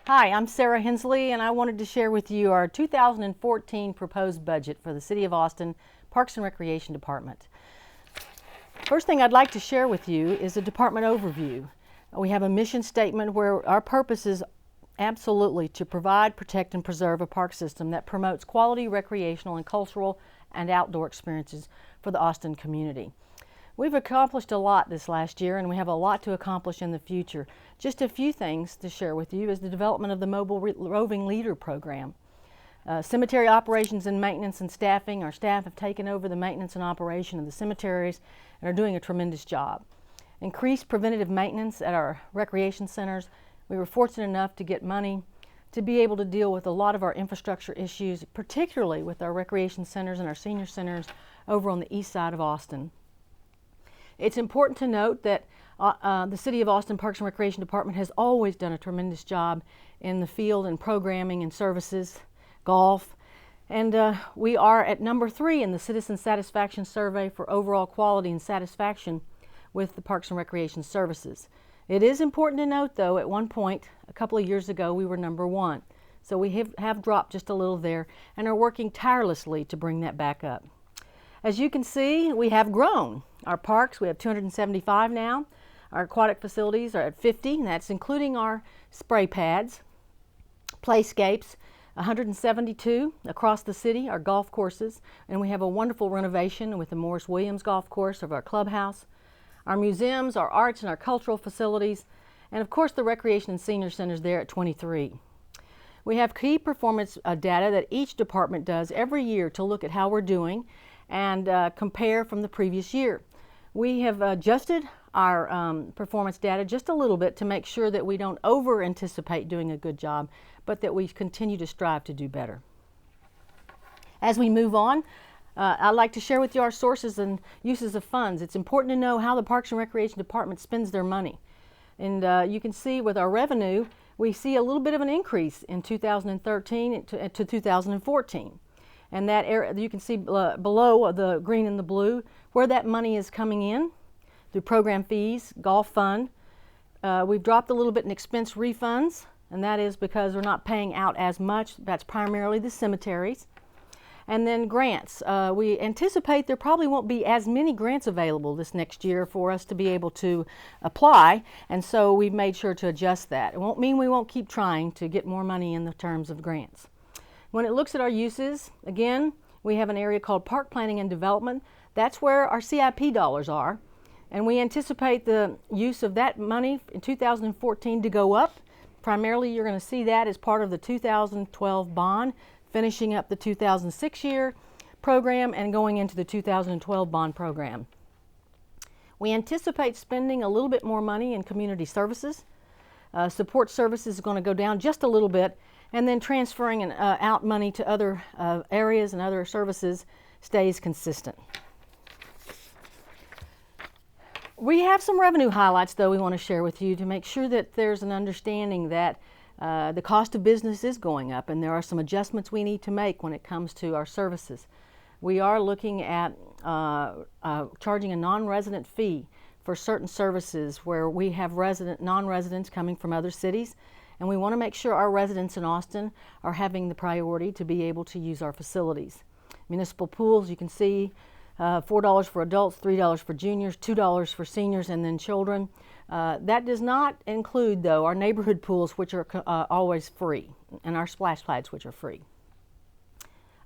Hi, I'm Sara Hensley, and I wanted to share with you our 2014 proposed budget for the City of Austin Parks and Recreation Department. First thing I'd like to share with you is a department overview. We have a mission statement where our purpose is absolutely to provide, protect, and preserve a park system that promotes quality recreational and cultural and outdoor experiences for the Austin community. We've accomplished a lot this last year, and we have a lot to accomplish in the future. Just a few things to share with you is the development of the Mobile Roving Leader Program. Cemetery operations and maintenance and staffing. Our staff have taken over the maintenance and operation of the cemeteries and are doing a tremendous job. Increased preventative maintenance at our recreation centers. We were fortunate enough to get money to be able to deal with a lot of our infrastructure issues, particularly with our recreation centers and our senior centers over on the east side of Austin. It's important to note that the City of Austin Parks and Recreation Department has always done a tremendous job in the field and programming and services, golf, and we are at number 3 in the Citizen Satisfaction Survey for overall quality and satisfaction with the Parks and Recreation Services. It is important to note, though, at one point, a couple of years ago, we were number 1. So we have dropped just a little there and are working tirelessly to bring that back up. As you can see, we have grown. Our parks, we have 275 now. Our aquatic facilities are at 50, and that's including our spray pads. Playscapes, 172 across the city, our golf courses, and we have a wonderful renovation with the Morris Williams Golf Course of our clubhouse. Our museums, our arts, and our cultural facilities, and of course the recreation and senior centers there at 23. We have key performance data that each department does every year to look at how we're doing and compare from the previous year. We have adjusted our performance data just a little bit to make sure that we don't over-anticipate doing a good job, but that we continue to strive to do better. As we move on, I'd like to share with you our sources and uses of funds. It's important to know how the Parks and Recreation Department spends their money. And you can see with our revenue, we see a little bit of an increase in 2013 to 2014. And that area, you can see below the green and the blue where that money is coming in through program fees, golf fund. We've dropped a little bit in expense refunds, and that is because we're not paying out as much. That's primarily the cemeteries. And then grants. We anticipate there probably won't be as many grants available this next year for us to be able to apply, and so we've made sure to adjust that. It won't mean we won't keep trying to get more money in the terms of grants. When it looks at our uses, again, we have an area called Park Planning and Development. That's where our CIP dollars are, and we anticipate the use of that money in 2014 to go up. Primarily, you're going to see that as part of the 2012 bond, finishing up the 2006 year program and going into the 2012 bond program. We anticipate spending a little bit more money in community services. Support services is going to go down just a little bit, and then transferring out money to other areas and other services stays consistent. We have some revenue highlights, though, we want to share with you to make sure that there's an understanding that the cost of business is going up, and there are some adjustments we need to make when it comes to our services. We are looking at charging a non-resident fee for certain services where we have non-residents coming from other cities, and we want to make sure our residents in Austin are having the priority to be able to use our facilities. Municipal pools, you can see $4 for adults, $3 for juniors, $2 for seniors, and then children. That does not include, though, our neighborhood pools, which are always free, and our splash pads, which are free.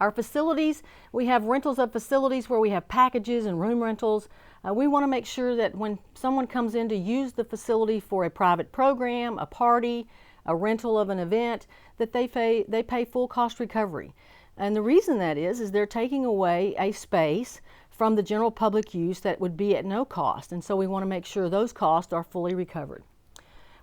Our facilities, we have rentals of facilities where we have packages and room rentals. We want to make sure that when someone comes in to use the facility for a private program, a party, a rental of an event, that they pay full cost recovery. And the reason that is they're taking away a space from the general public use that would be at no cost, and so we want to make sure those costs are fully recovered.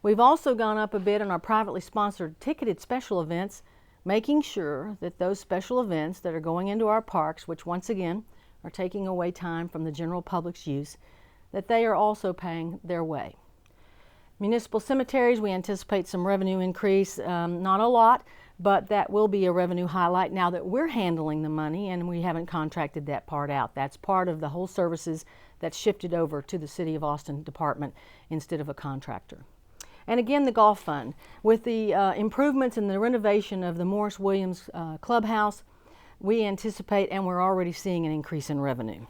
We've also gone up a bit on our privately sponsored ticketed special events, making sure that those special events that are going into our parks, which once again are taking away time from the general public's use, that they are also paying their way. Municipal cemeteries, we anticipate some revenue increase, not a lot, but that will be a revenue highlight now that we're handling the money and we haven't contracted that part out. That's part of the whole services that's shifted over to the City of Austin Department instead of a contractor. And again, the golf fund. With the improvements in the renovation of the Morris Williams clubhouse, we anticipate and we're already seeing an increase in revenue.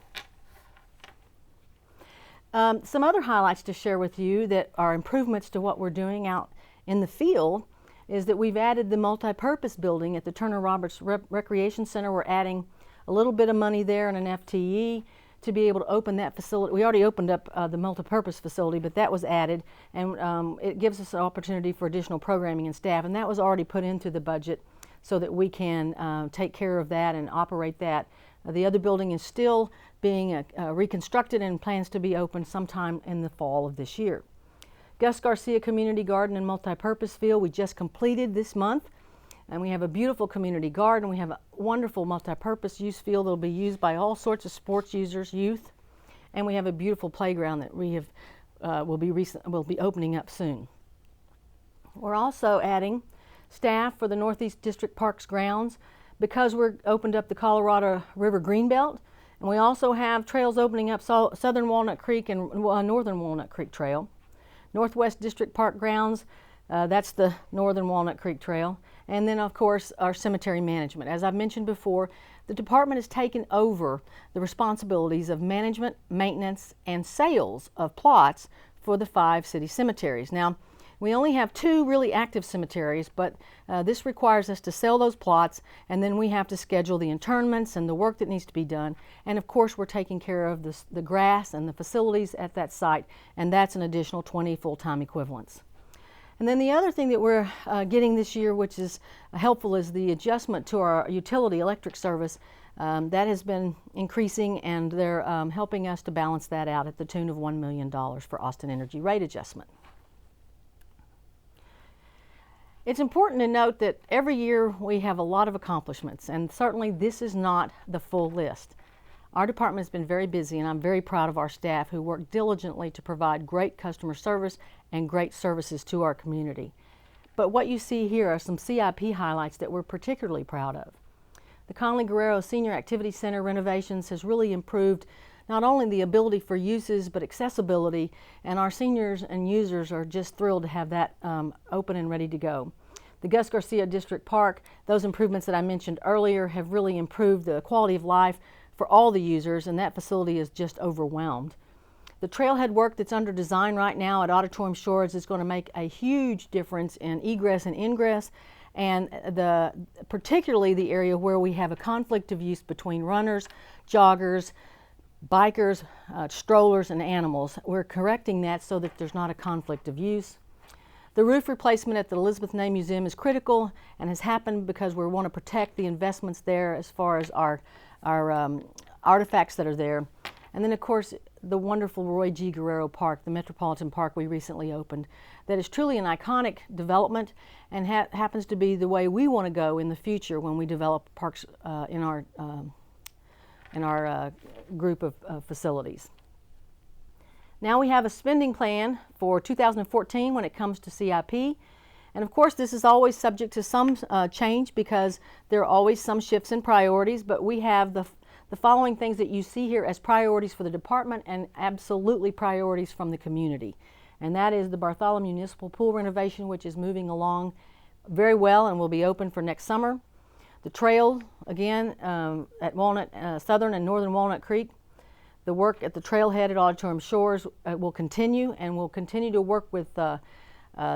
Some other highlights to share with you that are improvements to what we're doing out in the field is that we've added the multi-purpose building at the Turner Roberts Recreation Center. We're adding a little bit of money there and an FTE to be able to open that facility. We already opened up the multi-purpose facility, but that was added, and it gives us an opportunity for additional programming and staff, and that was already put into the budget so that we can take care of that and operate that. The other building is still being reconstructed and plans to be open sometime in the fall of this year. Gus Garcia Community Garden and Multi-Purpose Field we just completed this month, and we have a beautiful community garden. We have a wonderful multi-purpose use field that will be used by all sorts of sports users, youth, and we have a beautiful playground that we have will be opening up soon. We're also adding staff for the Northeast District Parks grounds because we're opened up the Colorado River Greenbelt, and we also have trails opening up Southern Walnut Creek and Northern Walnut Creek Trail. Northwest District Park grounds, that's the Northern Walnut Creek Trail. And then, of course, our cemetery management. As I've mentioned before, the department has taken over the responsibilities of management, maintenance, and sales of plots for the 5 city cemeteries. Now, we only have 2 really active cemeteries, but this requires us to sell those plots, and then we have to schedule the internments and the work that needs to be done. And of course, we're taking care of the grass and the facilities at that site, and that's an additional 20 full-time equivalents. And then the other thing that we're getting this year, which is helpful, is the adjustment to our utility electric service. That has been increasing, and they're helping us to balance that out at the tune of $1 million for Austin Energy rate adjustment. It's important to note that every year we have a lot of accomplishments, and certainly this is not the full list. Our department has been very busy, and I'm very proud of our staff who work diligently to provide great customer service and great services to our community. But what you see here are some CIP highlights that we're particularly proud of. The Conley Guerrero Senior Activity Center renovations has really improved not only the ability for uses, but accessibility, and our seniors and users are just thrilled to have that open and ready to go. The Gus Garcia District Park, those improvements that I mentioned earlier have really improved the quality of life for all the users, and that facility is just overwhelmed. The trailhead work that's under design right now at Auditorium Shores is going to make a huge difference in egress and ingress, and particularly the area where we have a conflict of use between runners, joggers, bikers, strollers, and animals. We're correcting that so that there's not a conflict of use. The roof replacement at the Elizabeth Ney Museum is critical and has happened because we want to protect the investments there as far as our artifacts that are there. And then, of course, the wonderful Roy G. Guerrero Park, the Metropolitan Park we recently opened, that is truly an iconic development and happens to be the way we want to go in the future when we develop parks in our group of facilities. Now we have a spending plan for 2014 when it comes to CIP. And of course, this is always subject to some change because there are always some shifts in priorities, but we have the following things that you see here as priorities for the department and absolutely priorities from the community. And that is the Bartholomew Municipal Pool renovation, which is moving along very well and will be open for next summer. The trail, again, at Southern and Northern Walnut Creek. The work at the trailhead at Auditorium Shores will continue, and we'll continue to work with the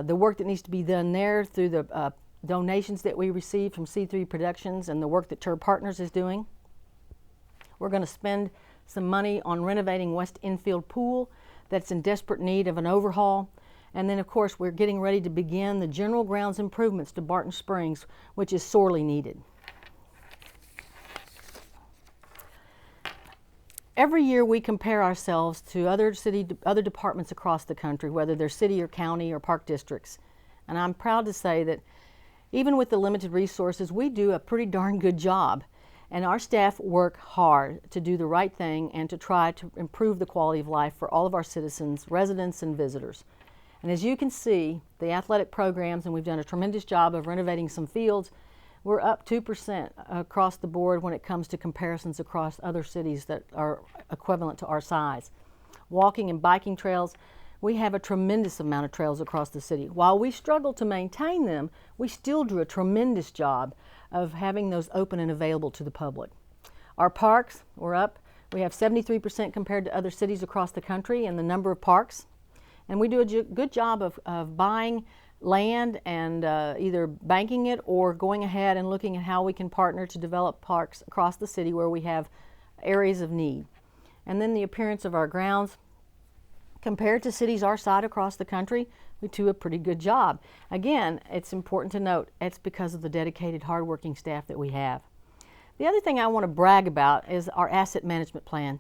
work that needs to be done there through the donations that we receive from C3 Productions and the work that TUR Partners is doing. We're going to spend some money on renovating West Infield Pool that's in desperate need of an overhaul. And then, of course, we're getting ready to begin the general grounds improvements to Barton Springs, which is sorely needed. Every year we compare ourselves to other departments across the country, whether they're city or county or park districts. And I'm proud to say that even with the limited resources, we do a pretty darn good job. And our staff work hard to do the right thing and to try to improve the quality of life for all of our citizens, residents, and visitors. And as you can see, the athletic programs, and we've done a tremendous job of renovating some fields, we're up 2% across the board when it comes to comparisons across other cities that are equivalent to our size. Walking and biking trails, We have a tremendous amount of trails across the city. While we struggle to maintain them, we still do a tremendous job of having those open and available to the public. Our parks, we're up. We have 73% compared to other cities across the country in the number of parks. And we do a good job of buying land and either banking it or going ahead and looking at how we can partner to develop parks across the city where we have areas of need. And then the appearance of our grounds. Compared to cities our size across the country, we do a pretty good job. Again, it's important to note it's because of the dedicated, hardworking staff that we have. The other thing I want to brag about is our asset management plan.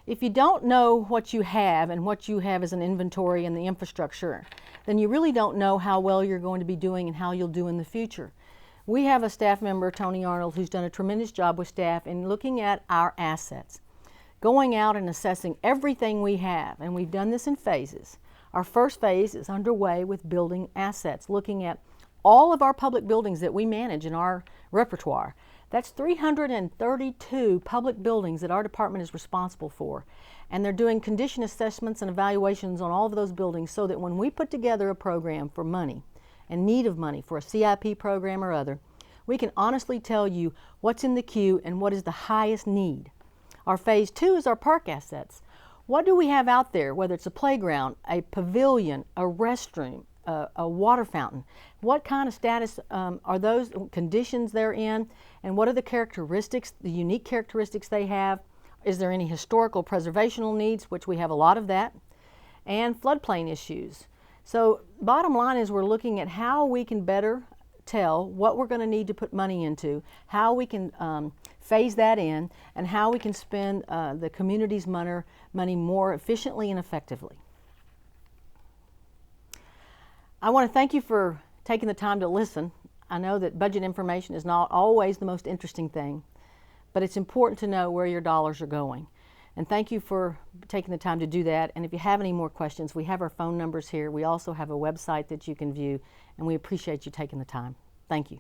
If you don't know what you have and what you have as an inventory and the infrastructure, then you really don't know how well you're going to be doing and how you'll do in the future. We have a staff member, Tony Arnold, who's done a tremendous job with staff in looking at our assets, going out and assessing everything we have, and we've done this in phases. Our first phase is underway with building assets, looking at all of our public buildings that we manage in our repertoire. That's 332 public buildings that our department is responsible for. And they're doing condition assessments and evaluations on all of those buildings so that when we put together a program for money and need of money for a CIP program or other, we can honestly tell you what's in the queue and what is the highest need. Our phase 2 is our park assets. What do we have out there, whether it's a playground, a pavilion, a restroom, a water fountain? What kind of status are those conditions they're in, and what are the characteristics, the unique characteristics they have? Is there any historical preservational needs, which we have a lot of that, and floodplain issues? So bottom line is we're looking at how we can better tell what we're going to need to put money into, how we can phase that in, and how we can spend the community's money more efficiently and effectively. I want to thank you for taking the time to listen. I know that budget information is not always the most interesting thing, but it's important to know where your dollars are going. And thank you for taking the time to do that. And if you have any more questions, we have our phone numbers here. We also have a website that you can view, and we appreciate you taking the time. Thank you.